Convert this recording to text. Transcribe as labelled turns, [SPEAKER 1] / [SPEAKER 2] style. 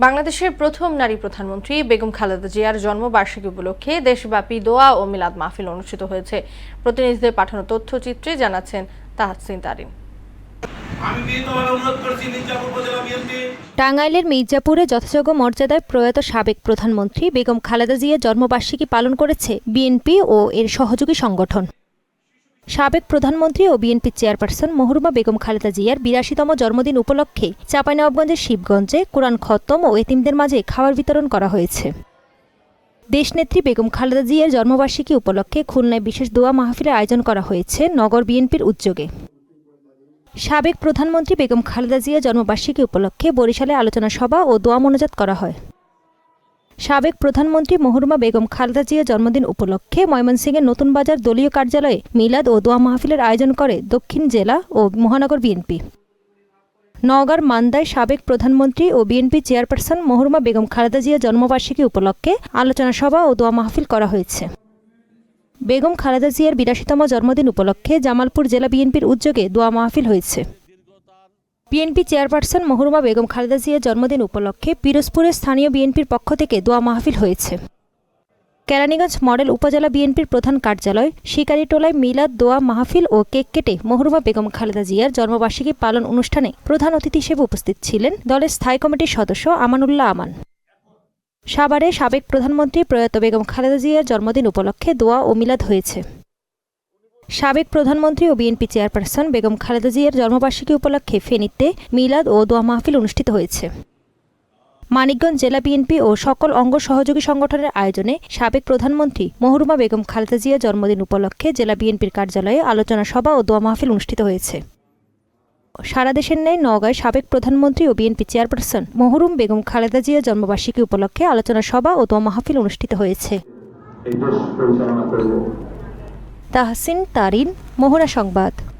[SPEAKER 1] বাংলাদেশের প্রথম নারী প্রধানমন্ত্রী বেগম খালেদা জিয়ার জন্মবার্ষিকী উপলক্ষে দেশব্যাপী দোয়া ও মিলাদ মাহফিল অনুষ্ঠিত হয়েছে। প্রতিনিধিদের পাঠানো তথ্যচিত্রে জানাচ্ছেন তাহসিন তারিন।
[SPEAKER 2] টাঙ্গাইলের মির্জাপুরে যথাযোগ্য মর্যাদায় প্রয়াত সাবেক প্রধানমন্ত্রী বেগম খালেদা জিয়ার জন্মবার্ষিকী পালন করেছে বিএনপি ও এর সহযোগী সংগঠন। সাবেক প্রধানমন্ত্রী ও বিএনপি চেয়ারপারসন মহরুমা বেগম খালেদা জিয়ার ৮২তম জন্মদিন উপলক্ষে চাঁপাইনবাবগঞ্জের শিবগঞ্জে কোরআন খতম ও এতিমদের মাঝে খাবার বিতরণ করা হয়েছে। দেশনেত্রী বেগম খালেদা জিয়ার জন্মবার্ষিকী উপলক্ষে খুলনায় বিশেষ দোয়া মাহফিলের আয়োজন করা হয়েছে নগর বিএনপির উদ্যোগে। সাবেক প্রধানমন্ত্রী বেগম খালেদা জিয়ার জন্মবার্ষিকী উপলক্ষে বরিশালে আলোচনা সভা ও দোয়া মোনাজাত করা হয়। সাবেক প্রধানমন্ত্রী মহরুমা বেগম খালেদা জিয়ার জন্মদিন উপলক্ষে ময়মনসিংহের নতুন বাজার দলীয় কার্যালয়ে মিলাদ ও দোয়া মাহফিলের আয়োজন করে দক্ষিণ জেলা ও মহানগর বিএনপি। নওগাঁর মান্দায় সাবেক প্রধানমন্ত্রী ও বিএনপি চেয়ারপারসন মহরুমা বেগম খালেদা জিয়ার জন্মবার্ষিকী উপলক্ষে আলোচনা সভা ও দোয়া মাহফিল করা হয়েছে। বেগম খালেদা জিয়ার ৮২তম জন্মদিন উপলক্ষে জামালপুর জেলা বিএনপির উদ্যোগে দোয়া মাহফিল হয়েছে। বিএনপি চেয়ারপারসন মহরুমা বেগম খালেদা জিয়ার জন্মদিন উপলক্ষে পিরোজপুরের স্থানীয় বিএনপির পক্ষ থেকে দোয়া মাহফিল হয়েছে। কেরানীগঞ্জ মডেল উপজেলা বিএনপির প্রধান কার্যালয় শিকারীটোলায় মিলাদ দোয়া মাহফিল ও কেক কেটে মহরুমা বেগম খালেদা জিয়ার জন্মবার্ষিকী পালন অনুষ্ঠানে প্রধান অতিথি হিসেবে উপস্থিত ছিলেন দলের স্থায়ী কমিটির সদস্য আমানুল্লাহ আমান। সাভারে সাবেক প্রধানমন্ত্রী প্রয়াত বেগম খালেদা জিয়ার জন্মদিন উপলক্ষে দোয়া ও মিলাদ হয়েছে। সাবেক প্রধানমন্ত্রী ও বিএনপি চেয়ারপারসন বেগম খালেদা জিয়ার জন্মবার্ষিকী উপলক্ষে ফেনীতে মিলাদ ও দোয়া মাহফিল অনুষ্ঠিত হয়েছে। মানিকগঞ্জ জেলা বিএনপি ও সকল অঙ্গ সহযোগী সংগঠনের আয়োজনে সাবেক প্রধানমন্ত্রী মহরুমা বেগম খালেদা জিয়ার জন্মদিন উপলক্ষে জেলা বিএনপির কার্যালয়ে আলোচনা সভা ও দোয়া মাহফিল অনুষ্ঠিত হয়েছে। সারা দেশের ন্যায় নওগাঁয় সাবেক প্রধানমন্ত্রী ও বিএনপি চেয়ারপারসন মহরুম বেগম খালেদা জিয়ার জন্মবার্ষিকী উপলক্ষে আলোচনা সভা ও দোয়া মাহফিল অনুষ্ঠিত হয়েছে। তাহসিন তারিন, মহুরা সংবাদ।